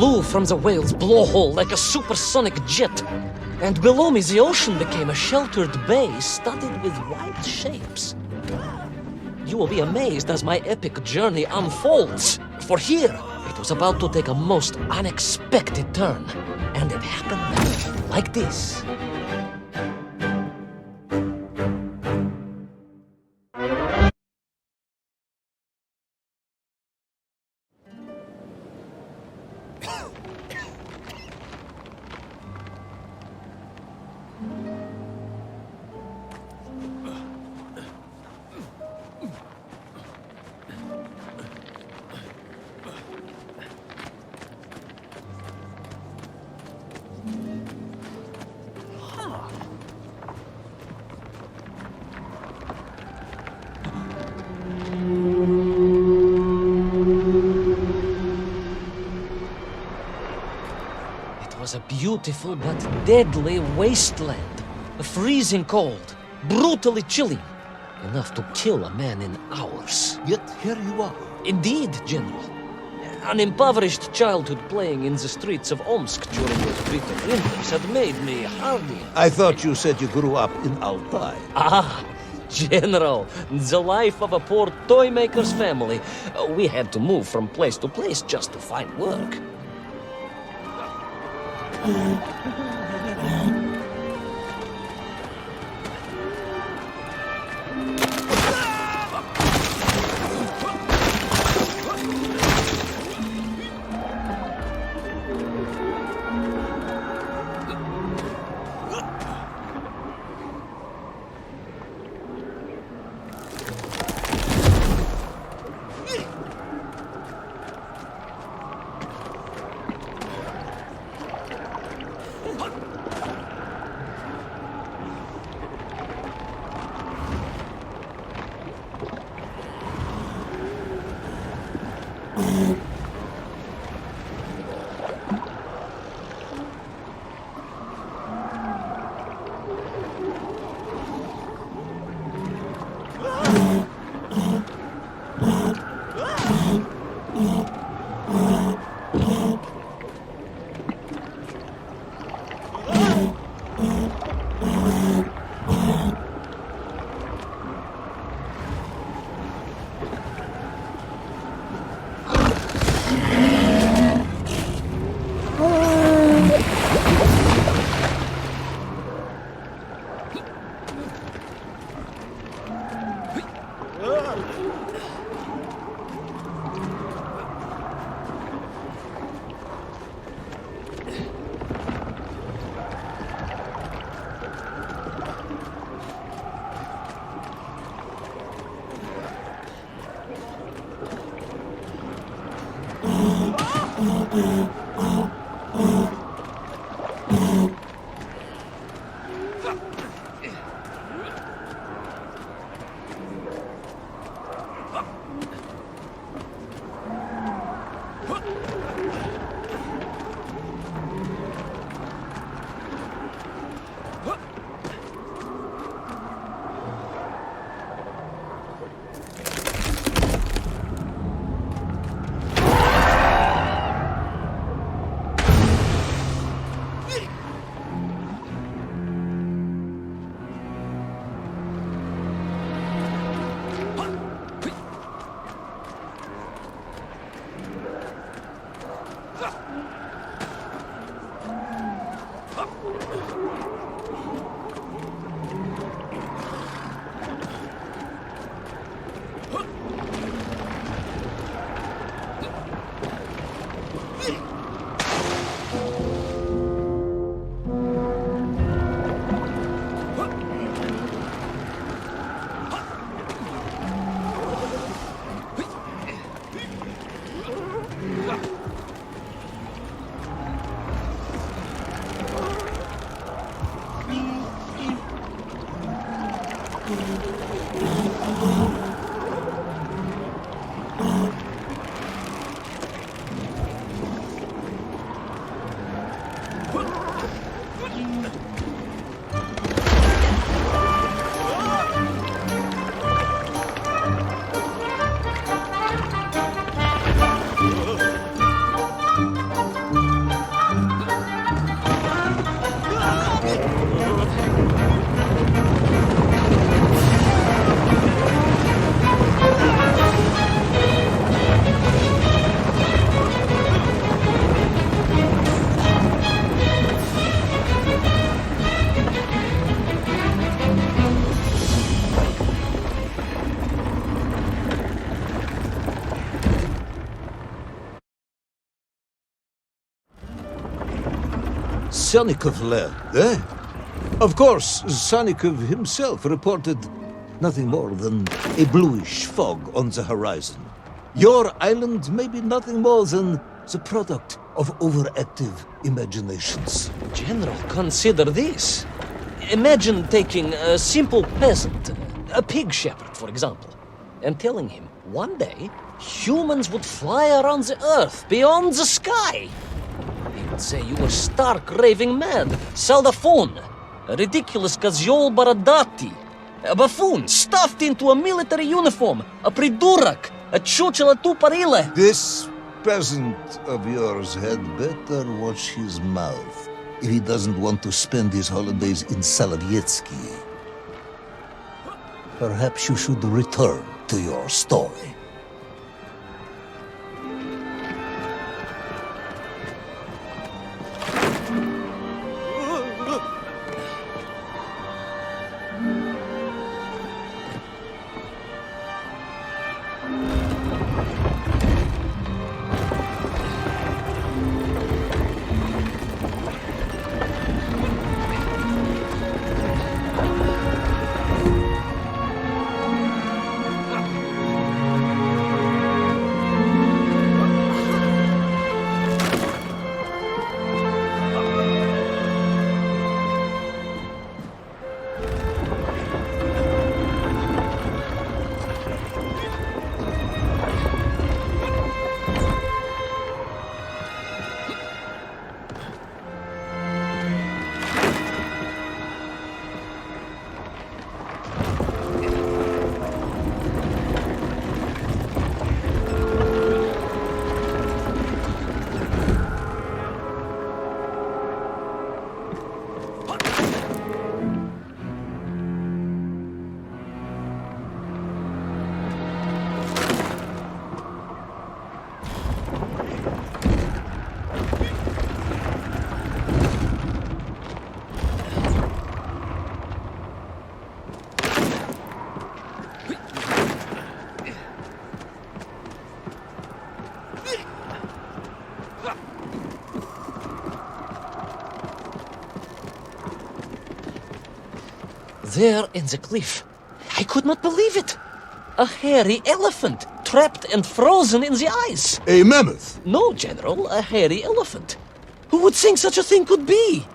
flew from the whale's blowhole like a supersonic jet. And below me, the ocean became a sheltered bay studded with white shapes. You will be amazed as my epic journey unfolds. For here, it was about to take a most unexpected turn. And it happened like this. It was a beautiful but deadly wasteland. Freezing cold, brutally chilly, enough to kill a man in hours. Yet here you are. Indeed, General. An impoverished childhood playing in the streets of Omsk during those bitter winters had made me hardy. I thought you said you grew up in Altai. Ah, General, the life of a poor toy maker's family. We had to move from place to place just to find work. Sanikov land, eh? Of course, Sanikov himself reported nothing more than a bluish fog on the horizon. Your island may be nothing more than the product of overactive imaginations. General, consider this. Imagine taking a simple peasant, a pig shepherd, for example, and telling him one day humans would fly around the earth beyond the sky. He would say you were stark raving mad, Saldafon, a ridiculous Kazyol Baradati, a buffoon stuffed into a military uniform, a pridurak, a chuchela tuparile. This peasant of yours had better watch his mouth if he doesn't want to spend his holidays in Solovyetsky. Perhaps you should return to your story. There in the cliff, I could not believe it. A hairy elephant, trapped and frozen in the ice. A mammoth? No, General, a hairy elephant. Who would think such a thing could be?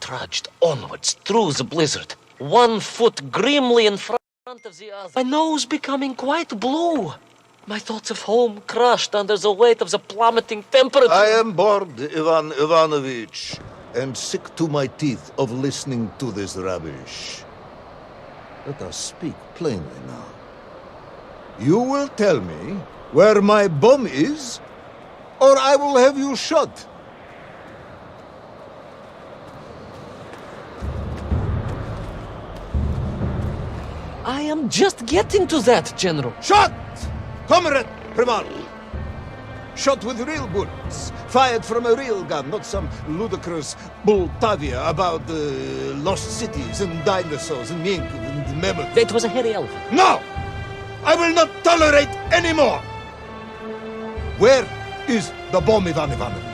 Trudged onwards through the blizzard, 1 foot grimly in front of the other, my nose becoming quite blue, my thoughts of home crushed under the weight of the plummeting temperature. I am bored, Ivan Ivanovich, and sick to my teeth of listening to this rubbish. Let us speak plainly now. You will tell me where my bomb is, or I will have you shot. I am just getting to that, General. Shot! Comrade Primal! shot with real bullets, fired from a real gun, not some ludicrous Bultavia about lost cities and dinosaurs and mink and mammoth. It was a hairy elephant. No! I will not tolerate any more! Where is the bomb, Ivan Ivanovich?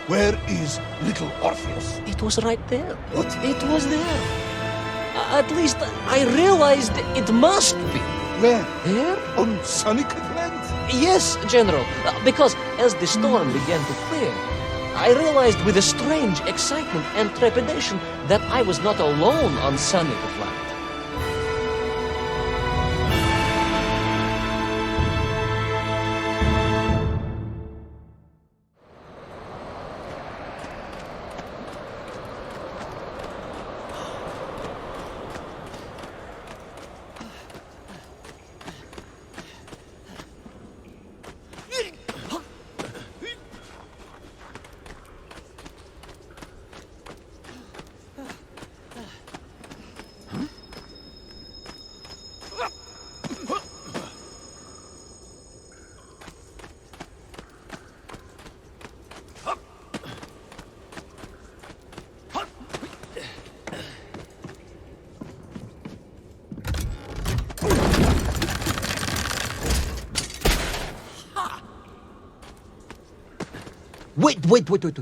Where is little Orpheus? It was right there. What? It was there. At least I realized it must be. Where? There? On Sonic Land? Yes, General. Because as the storm began to clear, I realized with a strange excitement and trepidation that I was not alone on Sunny Land.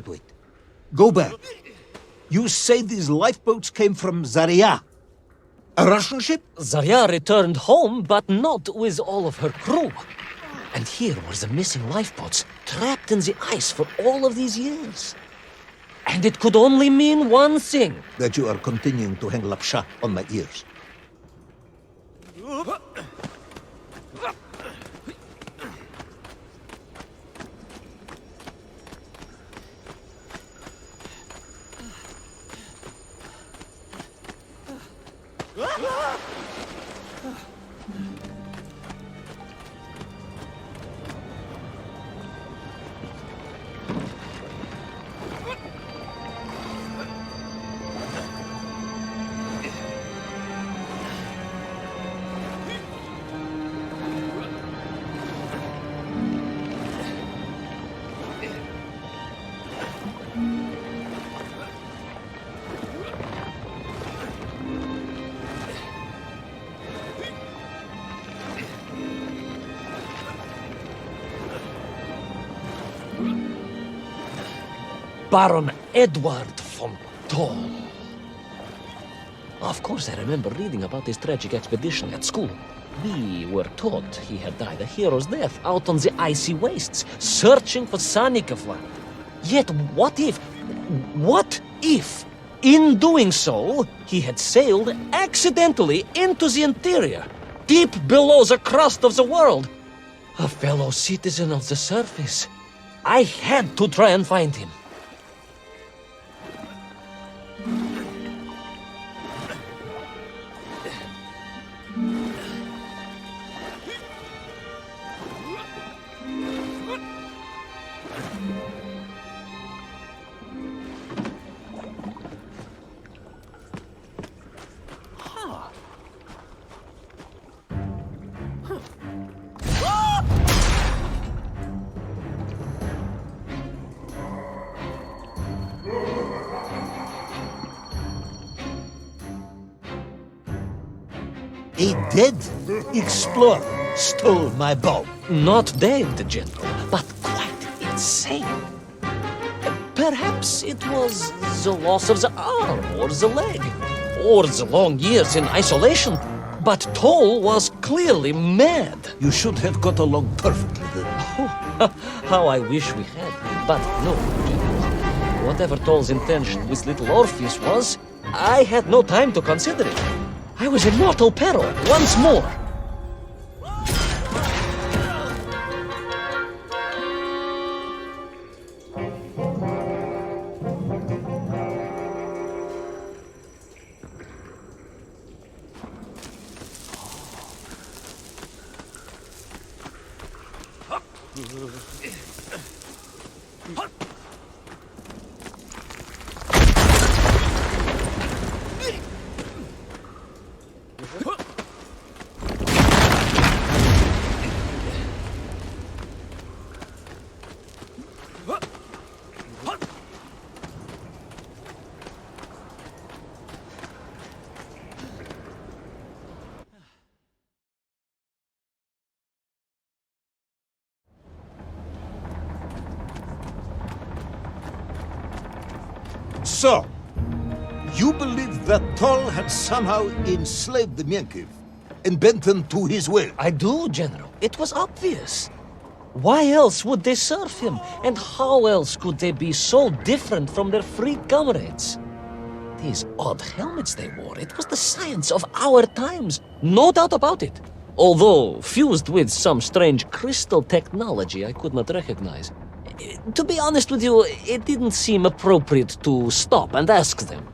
Wait. Go back. You say these lifeboats came from Zarya? A Russian ship? Zarya returned home, but not with all of her crew. And here were the missing lifeboats, trapped in the ice for all of these years. And it could only mean one thing. That you are continuing to hang lapsha on my ears. Baron Edward von Toll. Of course, I remember reading about his tragic expedition at school. We were taught he had died a hero's death out on the icy wastes, searching for Sanikov land. Yet what if, in doing so, he had sailed accidentally into the interior, deep below the crust of the world? A fellow citizen of the surface. I had to try and find him. A dead explorer stole my bow. Not dead, General, but quite insane. Perhaps it was the loss of the arm or the leg, or the long years in isolation. But Toll was clearly mad. You should have got along perfectly then. How I wish we had. But no, General. Whatever Toll's intention with little Orpheus was, I had no time to consider it. I was in mortal peril once more. So, you believe that Toll had somehow enslaved the Mienkiv and bent them to his will? I do, General. It was obvious. Why else would they serve him? And how else could they be so different from their free comrades? These odd helmets they wore, it was the science of our times. No doubt about it. Although fused with some strange crystal technology I could not recognize. To be honest with you, it didn't seem appropriate to stop and ask them.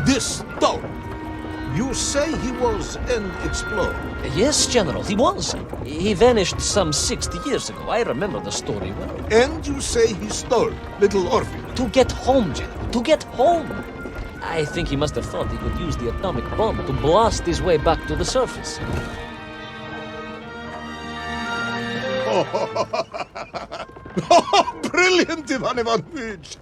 This Toll, you say he was an explorer? Yes, General, he was. He vanished some 60 years ago. I remember the story well. And you say he stole little orpheus? To get home, General, to get home. I think he must have thought he could use the atomic bomb to blast his way back to the surface. Brilliant, Ivan Ivanovich!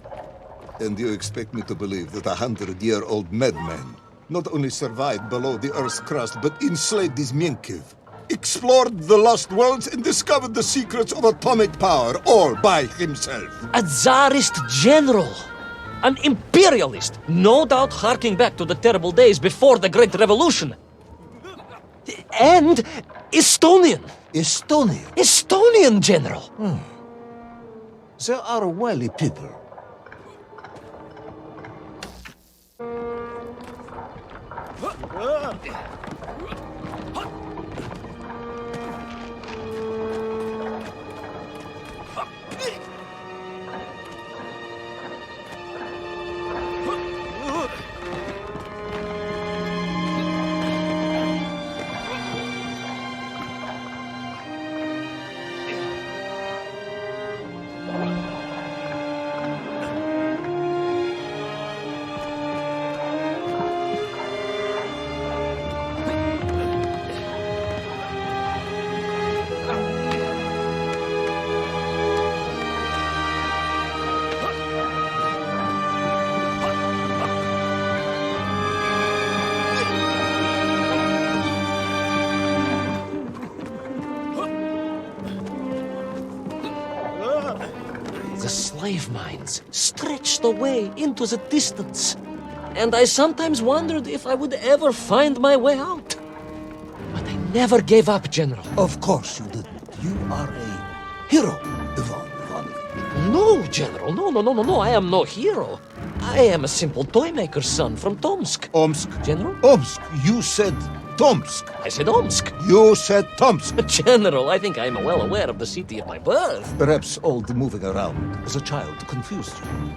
And you expect me to believe that a 100-year-old madman not only survived below the Earth's crust, but enslaved these Mienkiv, explored the lost worlds, and discovered the secrets of atomic power, all by himself? A Tsarist general! An imperialist! No doubt harking back to the terrible days before the Great Revolution! And Estonian! Estonia? Estonian, General! They are wily people. The slave mines stretched away into the distance, and I sometimes wondered if I would ever find my way out. But I never gave up, General. Of course you didn't. You are a hero, Ivan Ivanovich. No, General, no, I am no hero. I am a simple toy maker's son from Tomsk. Omsk? General? Omsk. You said Tomsk. I said Omsk. You said Tomsk. General, I think I am well aware of the city of my birth. Perhaps all the moving around as a child confused you.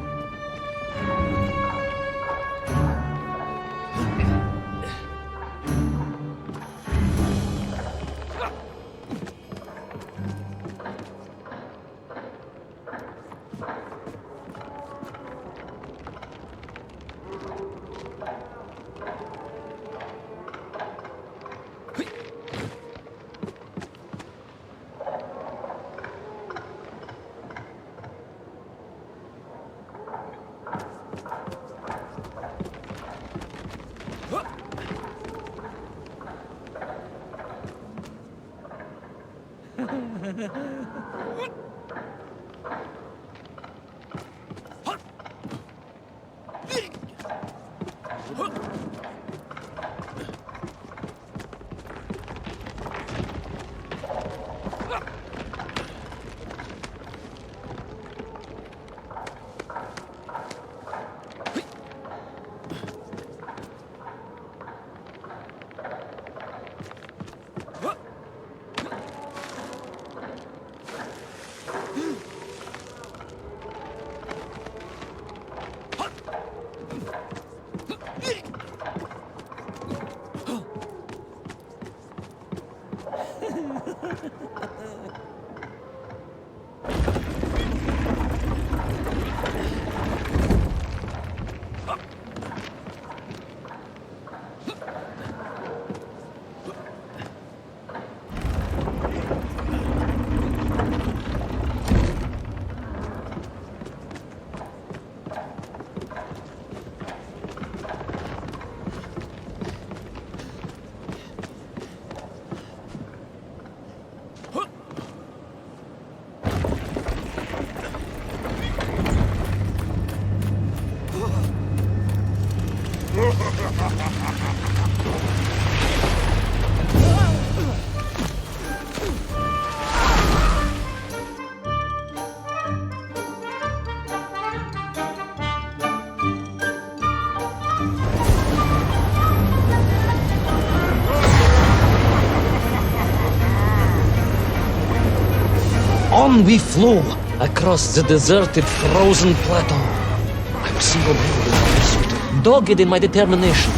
On we flew, across the deserted, frozen plateau. I was single-handed in my pursuit, dogged in my determination.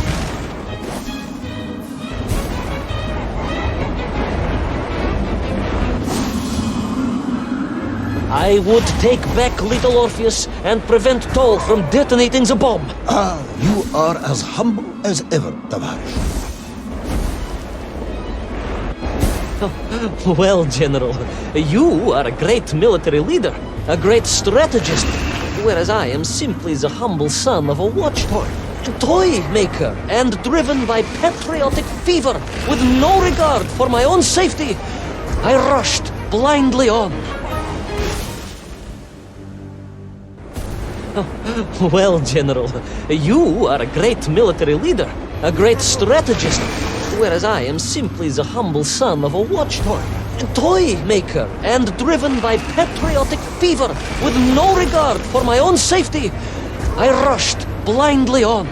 I would take back little Orpheus and prevent Toll from detonating the bomb. Ah, you are as humble as ever, Tavares. Well, General, you are a great military leader, a great strategist, whereas I am simply the humble son of a watch toy maker, and driven by patriotic fever with no regard for my own safety. I rushed blindly on. Well, General, you are a great military leader, a great strategist, whereas I am simply the humble son of a watch toy maker, and driven by patriotic fever with no regard for my own safety. I rushed blindly on.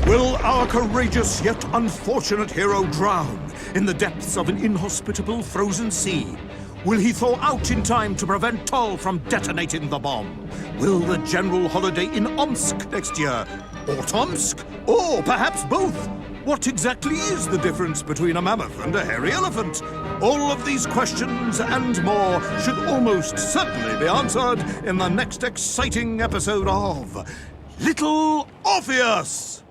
Will our courageous yet unfortunate hero drown in the depths of an inhospitable frozen sea? Will he thaw out in time to prevent Toll from detonating the bomb? Will the general holiday in Omsk next year? Or Tomsk? Or perhaps both? What exactly is the difference between a mammoth and a hairy elephant? All of these questions and more should almost certainly be answered in the next exciting episode of Little Orpheus!